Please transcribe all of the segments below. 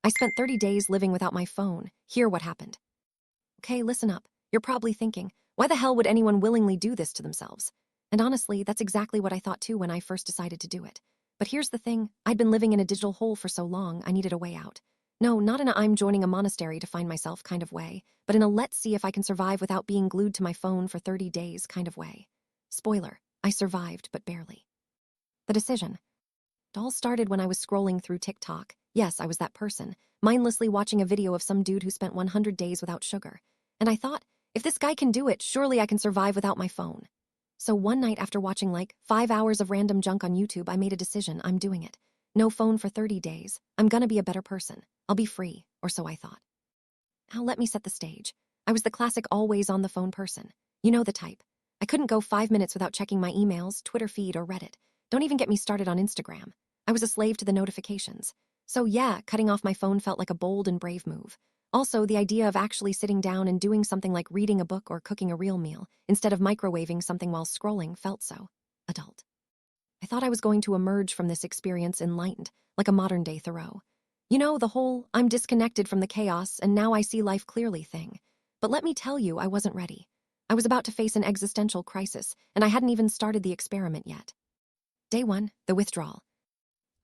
I spent 30 days living without my phone. Hear what happened. Okay, listen up. You're probably thinking, why the hell would anyone willingly do this to themselves? And honestly, that's exactly what I thought too when I first decided to do it. But here's the thing, I'd been living in a digital hole for so long, I needed a way out. No, not in a I'm joining a monastery to find myself kind of way, but in a let's see if I can survive without being glued to my phone for 30 days kind of way. Spoiler, I survived, but barely. The decision. It all started when I was scrolling through TikTok. Yes, I was that person, mindlessly watching a video of some dude who spent 100 days without sugar. And I thought, if this guy can do it, surely I can survive without my phone. So one night after watching like 5 hours of random junk on YouTube, I made a decision. I'm doing it. No phone for 30 days. I'm gonna be a better person. I'll be free, or so I thought. Now let me set the stage. I was the classic always on the phone person. You know the type. I couldn't go 5 minutes without checking my emails, Twitter feed, or Reddit. Don't even get me started on Instagram. I was a slave to the notifications. So yeah, cutting off my phone felt like a bold and brave move. Also, the idea of actually sitting down and doing something like reading a book or cooking a real meal, instead of microwaving something while scrolling, felt so adult. I thought I was going to emerge from this experience enlightened, like a modern-day Thoreau. You know, the whole, I'm disconnected from the chaos and now I see life clearly thing. But let me tell you, I wasn't ready. I was about to face an existential crisis, and I hadn't even started the experiment yet. Day 1, the withdrawal.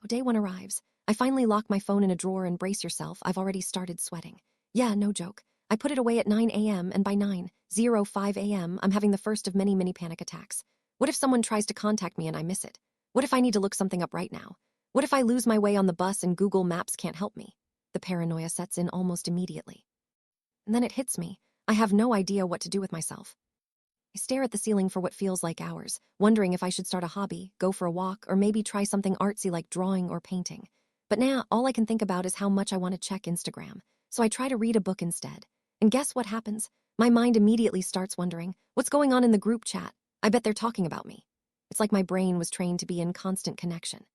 Day 1 arrives. I finally lock my phone in a drawer and brace yourself, I've already started sweating. Yeah, no joke. I put it away at 9 a.m. and by 9:05 a.m. I'm having the first of many mini panic attacks. What if someone tries to contact me and I miss it? What if I need to look something up right now? What if I lose my way on the bus and Google Maps can't help me? The paranoia sets in almost immediately. And then it hits me. I have no idea what to do with myself. I stare at the ceiling for what feels like hours, wondering if I should start a hobby, go for a walk, or maybe try something artsy like drawing or painting. But now, all I can think about is how much I want to check Instagram. So I try to read a book instead. And guess what happens? My mind immediately starts wondering, what's going on in the group chat? I bet they're talking about me. It's like my brain was trained to be in constant connection.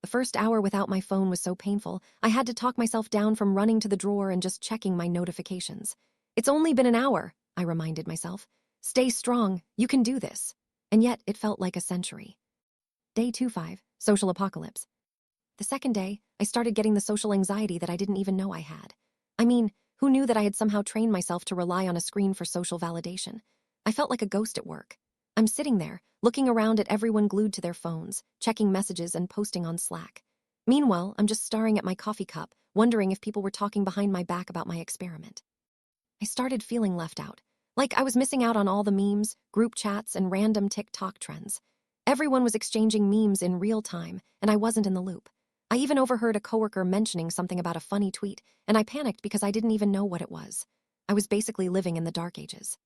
The first hour without my phone was so painful, I had to talk myself down from running to the drawer and just checking my notifications. It's only been an hour, I reminded myself. Stay strong, you can do this. And yet, it felt like a century. Day 25, social apocalypse. The second day, I started getting the social anxiety that I didn't even know I had. I mean, who knew that I had somehow trained myself to rely on a screen for social validation? I felt like a ghost at work. I'm sitting there, looking around at everyone glued to their phones, checking messages and posting on Slack. Meanwhile, I'm just staring at my coffee cup, wondering if people were talking behind my back about my experiment. I started feeling left out, like I was missing out on all the memes, group chats, and random TikTok trends. Everyone was exchanging memes in real time, and I wasn't in the loop. I even overheard a coworker mentioning something about a funny tweet, and I panicked because I didn't even know what it was. I was basically living in the dark ages.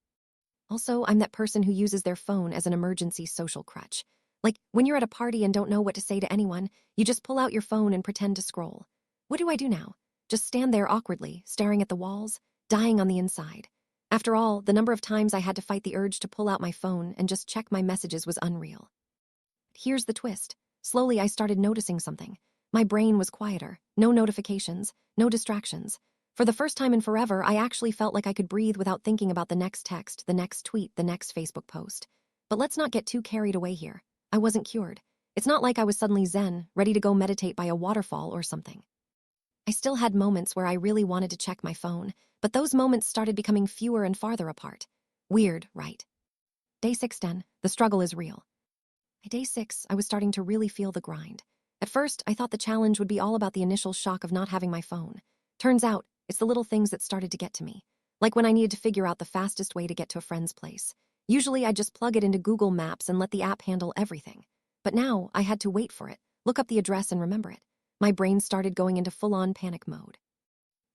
Also, I'm that person who uses their phone as an emergency social crutch. Like, when you're at a party and don't know what to say to anyone, you just pull out your phone and pretend to scroll. What do I do now? Just stand there awkwardly, staring at the walls, dying on the inside. After all, the number of times I had to fight the urge to pull out my phone and just check my messages was unreal. Here's the twist. Slowly, I started noticing something. My brain was quieter, no notifications, no distractions. For the first time in forever, I actually felt like I could breathe without thinking about the next text, the next tweet, the next Facebook post. But let's not get too carried away here. I wasn't cured. It's not like I was suddenly zen, ready to go meditate by a waterfall or something. I still had moments where I really wanted to check my phone, but those moments started becoming fewer and farther apart. Weird, right? Day 6 done. The struggle is real. By day 6, I was starting to really feel the grind. At first, I thought the challenge would be all about the initial shock of not having my phone. Turns out, it's the little things that started to get to me. Like when I needed to figure out the fastest way to get to a friend's place. Usually, I'd just plug it into Google Maps and let the app handle everything. But now, I had to wait for it, look up the address and remember it. My brain started going into full-on panic mode.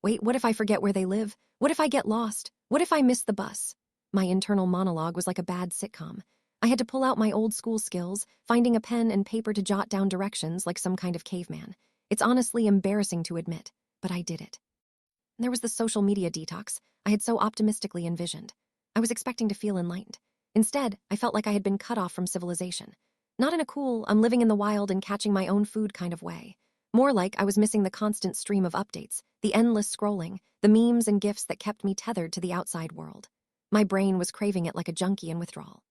Wait, what if I forget where they live? What if I get lost? What if I miss the bus? My internal monologue was like a bad sitcom. I had to pull out my old school skills, finding a pen and paper to jot down directions like some kind of caveman. It's honestly embarrassing to admit, but I did it. And there was the social media detox I had so optimistically envisioned. I was expecting to feel enlightened. Instead, I felt like I had been cut off from civilization. Not in a cool, I'm living in the wild and catching my own food kind of way. More like I was missing the constant stream of updates, the endless scrolling, the memes and gifs that kept me tethered to the outside world. My brain was craving it like a junkie in withdrawal.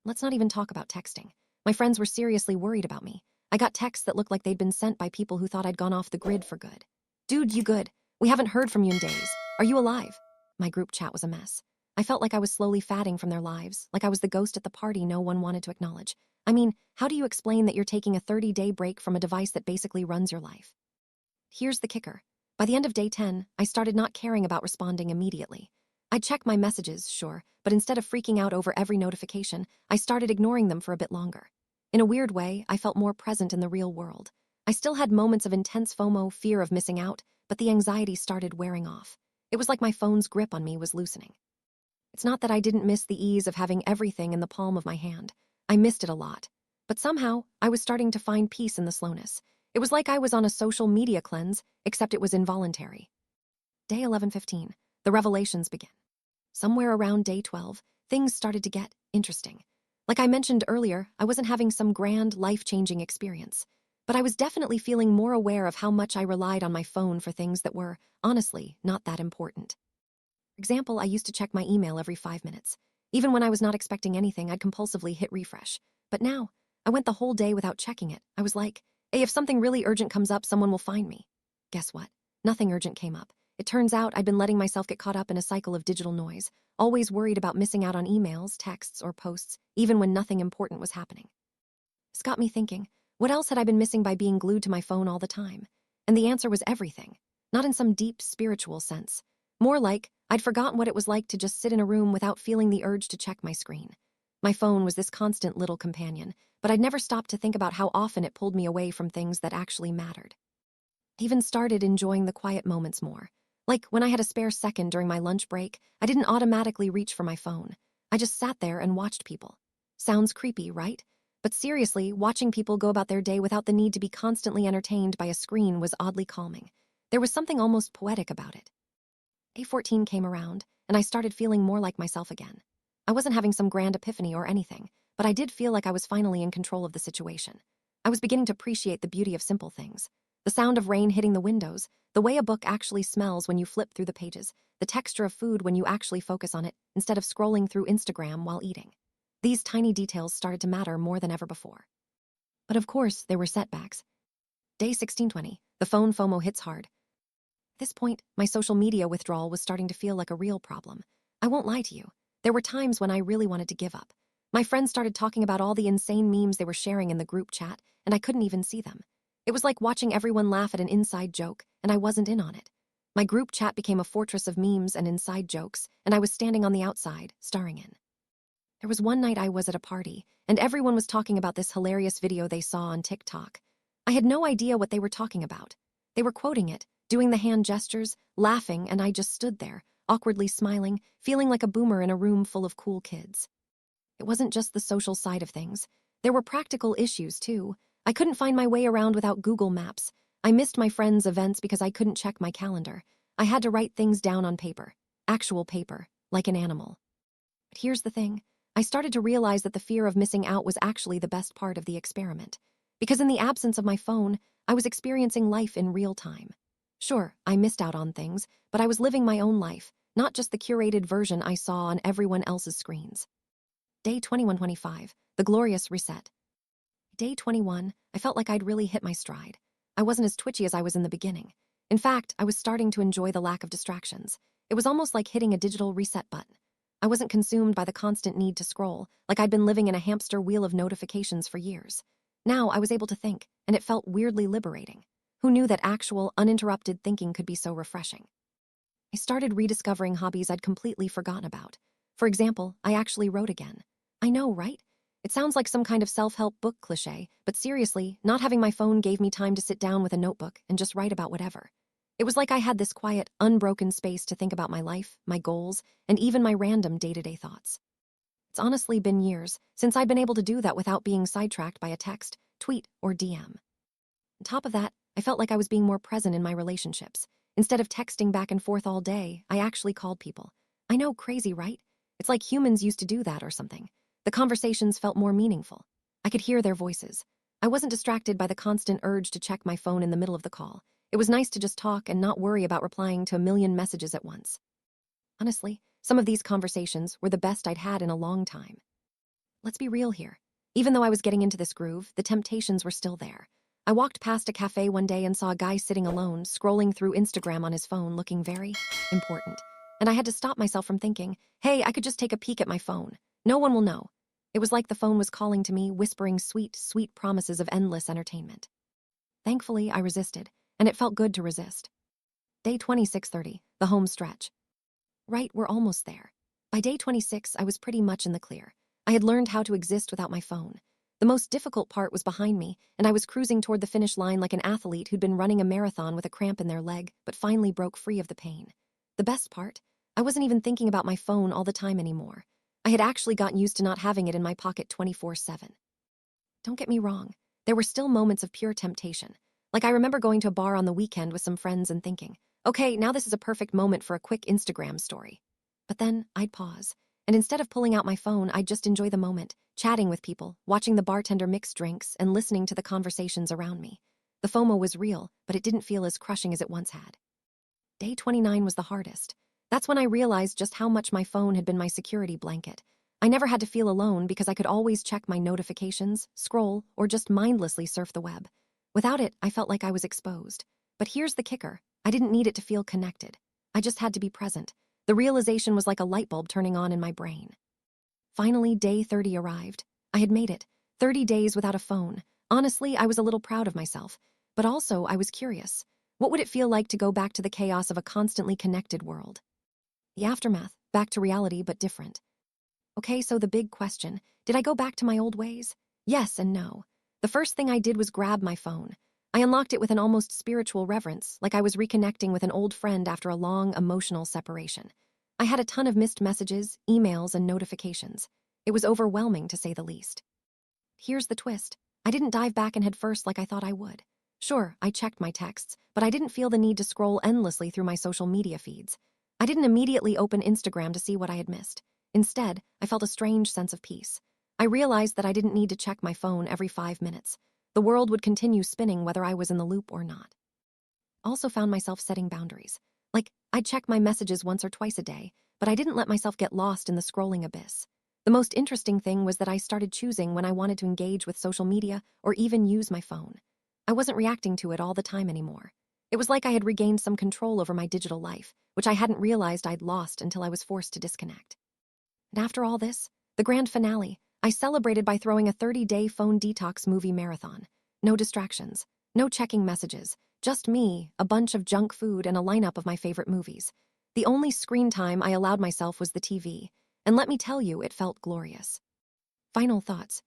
Let's not even talk about texting. My friends were seriously worried about me. I got texts that looked like they'd been sent by people who thought I'd gone off the grid for good. Dude, you good? We haven't heard from you in days. Are you alive? My group chat was a mess. I felt like I was slowly fading from their lives, like I was the ghost at the party no one wanted to acknowledge. I mean, how do you explain that you're taking a 30-day break from a device that basically runs your life? Here's the kicker. By the end of day 10, I started not caring about responding immediately. I'd check my messages, sure, but instead of freaking out over every notification, I started ignoring them for a bit longer. In a weird way, I felt more present in the real world. I still had moments of intense FOMO, fear of missing out, but the anxiety started wearing off. It was like my phone's grip on me was loosening. It's not that I didn't miss the ease of having everything in the palm of my hand. I missed it a lot. But somehow, I was starting to find peace in the slowness. It was like I was on a social media cleanse, except it was involuntary. Day 11:15. The revelations begin. Somewhere around day 12, things started to get interesting. Like I mentioned earlier, I wasn't having some grand, life-changing experience. But I was definitely feeling more aware of how much I relied on my phone for things that were, honestly, not that important. For example, I used to check my email every 5 minutes. Even when I was not expecting anything, I'd compulsively hit refresh. But now, I went the whole day without checking it. I was like, hey, if something really urgent comes up, someone will find me. Guess what? Nothing urgent came up. It turns out I'd been letting myself get caught up in a cycle of digital noise, always worried about missing out on emails, texts, or posts, even when nothing important was happening. This got me thinking, what else had I been missing by being glued to my phone all the time? And the answer was everything. Not in some deep spiritual sense. More like, I'd forgotten what it was like to just sit in a room without feeling the urge to check my screen. My phone was this constant little companion, but I'd never stopped to think about how often it pulled me away from things that actually mattered. I even started enjoying the quiet moments more. Like when I had a spare second during my lunch break, I didn't automatically reach for my phone. I just sat there and watched people. Sounds creepy, right? But seriously, watching people go about their day without the need to be constantly entertained by a screen was oddly calming. There was something almost poetic about it. Day 14 came around, and I started feeling more like myself again. I wasn't having some grand epiphany or anything, but I did feel like I was finally in control of the situation. I was beginning to appreciate the beauty of simple things. The sound of rain hitting the windows, the way a book actually smells when you flip through the pages, the texture of food when you actually focus on it instead of scrolling through Instagram while eating. These tiny details started to matter more than ever before. But of course, there were setbacks. Day 16:20, the phone FOMO hits hard. At this point, my social media withdrawal was starting to feel like a real problem. I won't lie to you. There were times when I really wanted to give up. My friends started talking about all the insane memes they were sharing in the group chat, and I couldn't even see them. It was like watching everyone laugh at an inside joke, and I wasn't in on it. My group chat became a fortress of memes and inside jokes, and I was standing on the outside, staring in. There was one night I was at a party, and everyone was talking about this hilarious video they saw on TikTok. I had no idea what they were talking about. They were quoting it, doing the hand gestures, laughing, and I just stood there, awkwardly smiling, feeling like a boomer in a room full of cool kids. It wasn't just the social side of things. There were practical issues, too. I couldn't find my way around without Google Maps. I missed my friends' events because I couldn't check my calendar. I had to write things down on paper. Actual paper, like an animal. But here's the thing. I started to realize that the fear of missing out was actually the best part of the experiment. Because in the absence of my phone, I was experiencing life in real time. Sure, I missed out on things, but I was living my own life, not just the curated version I saw on everyone else's screens. Day 21:25, the glorious reset. Day 21, I felt like I'd really hit my stride. I wasn't as twitchy as I was in the beginning. In fact, I was starting to enjoy the lack of distractions. It was almost like hitting a digital reset button. I wasn't consumed by the constant need to scroll, like I'd been living in a hamster wheel of notifications for years. Now I was able to think, and it felt weirdly liberating. Who knew that actual, uninterrupted thinking could be so refreshing? I started rediscovering hobbies I'd completely forgotten about. For example, I actually wrote again. I know, right? It sounds like some kind of self-help book cliché, but seriously, not having my phone gave me time to sit down with a notebook and just write about whatever. It was like I had this quiet, unbroken space to think about my life, my goals, and even my random day-to-day thoughts. It's honestly been years since I'd been able to do that without being sidetracked by a text, tweet, or DM. On top of that, I felt like I was being more present in my relationships. Instead of texting back and forth all day, I actually called people. I know, crazy, right? It's like humans used to do that or something. The conversations felt more meaningful. I could hear their voices. I wasn't distracted by the constant urge to check my phone in the middle of the call. It was nice to just talk and not worry about replying to a million messages at once. Honestly, some of these conversations were the best I'd had in a long time. Let's be real here. Even though I was getting into this groove, the temptations were still there. I walked past a cafe one day and saw a guy sitting alone, scrolling through Instagram on his phone, looking very important. And I had to stop myself from thinking, hey, I could just take a peek at my phone. No one will know. It was like the phone was calling to me, whispering sweet, sweet promises of endless entertainment. Thankfully, I resisted, and it felt good to resist. Day 26:30, the home stretch. Right, we're almost there. By day 26, I was pretty much in the clear. I had learned how to exist without my phone. The most difficult part was behind me, and I was cruising toward the finish line like an athlete who'd been running a marathon with a cramp in their leg, but finally broke free of the pain. The best part? I wasn't even thinking about my phone all the time anymore. I had actually gotten used to not having it in my pocket 24/7. Don't get me wrong, there were still moments of pure temptation. Like I remember going to a bar on the weekend with some friends and thinking, okay, now this is a perfect moment for a quick Instagram story. But then I'd pause, and instead of pulling out my phone, I'd just enjoy the moment, chatting with people, watching the bartender mix drinks, and listening to the conversations around me. The FOMO was real, but it didn't feel as crushing as it once had. Day 29 was the hardest. That's when I realized just how much my phone had been my security blanket. I never had to feel alone because I could always check my notifications, scroll, or just mindlessly surf the web. Without it, I felt like I was exposed. But here's the kicker. I didn't need it to feel connected. I just had to be present. The realization was like a light bulb turning on in my brain. Finally, day 30 arrived. I had made it. 30 days without a phone. Honestly, I was a little proud of myself. But also, I was curious. What would it feel like to go back to the chaos of a constantly connected world? The aftermath, back to reality but different. Okay, so the big question, did I go back to my old ways? Yes and no. The first thing I did was grab my phone. I unlocked it with an almost spiritual reverence, like I was reconnecting with an old friend after a long, emotional separation. I had a ton of missed messages, emails, and notifications. It was overwhelming, to say the least. Here's the twist. I didn't dive back in head first like I thought I would. Sure, I checked my texts, but I didn't feel the need to scroll endlessly through my social media feeds. I didn't immediately open Instagram to see what I had missed. Instead, I felt a strange sense of peace. I realized that I didn't need to check my phone every 5 minutes. The world would continue spinning whether I was in the loop or not. Also found myself setting boundaries. Like, I'd check my messages once or twice a day, but I didn't let myself get lost in the scrolling abyss. The most interesting thing was that I started choosing when I wanted to engage with social media or even use my phone. I wasn't reacting to it all the time anymore. It was like I had regained some control over my digital life, which I hadn't realized I'd lost until I was forced to disconnect. And after all this, the grand finale, I celebrated by throwing a 30-day phone detox movie marathon. No distractions, no checking messages, just me, a bunch of junk food, and a lineup of my favorite movies. The only screen time I allowed myself was the TV, and let me tell you, it felt glorious. Final thoughts.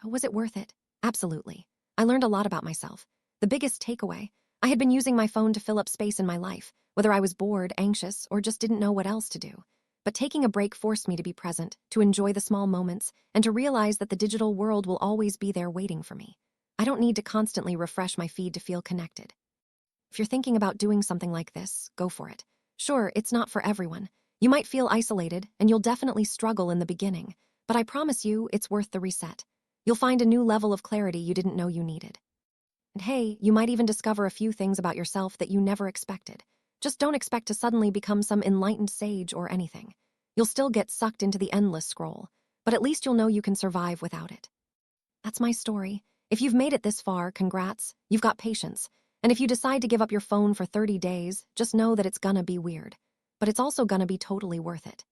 So was it worth it? Absolutely. I learned a lot about myself. The biggest takeaway, I had been using my phone to fill up space in my life, whether I was bored, anxious, or just didn't know what else to do. But taking a break forced me to be present, to enjoy the small moments, and to realize that the digital world will always be there waiting for me. I don't need to constantly refresh my feed to feel connected. If you're thinking about doing something like this, go for it. Sure, it's not for everyone. You might feel isolated, and you'll definitely struggle in the beginning, but I promise you, it's worth the reset. You'll find a new level of clarity you didn't know you needed. And hey, you might even discover a few things about yourself that you never expected. Just don't expect to suddenly become some enlightened sage or anything. You'll still get sucked into the endless scroll, but at least you'll know you can survive without it. That's my story. If you've made it this far, congrats, you've got patience. And if you decide to give up your phone for 30 days, just know that it's gonna be weird. But it's also gonna be totally worth it.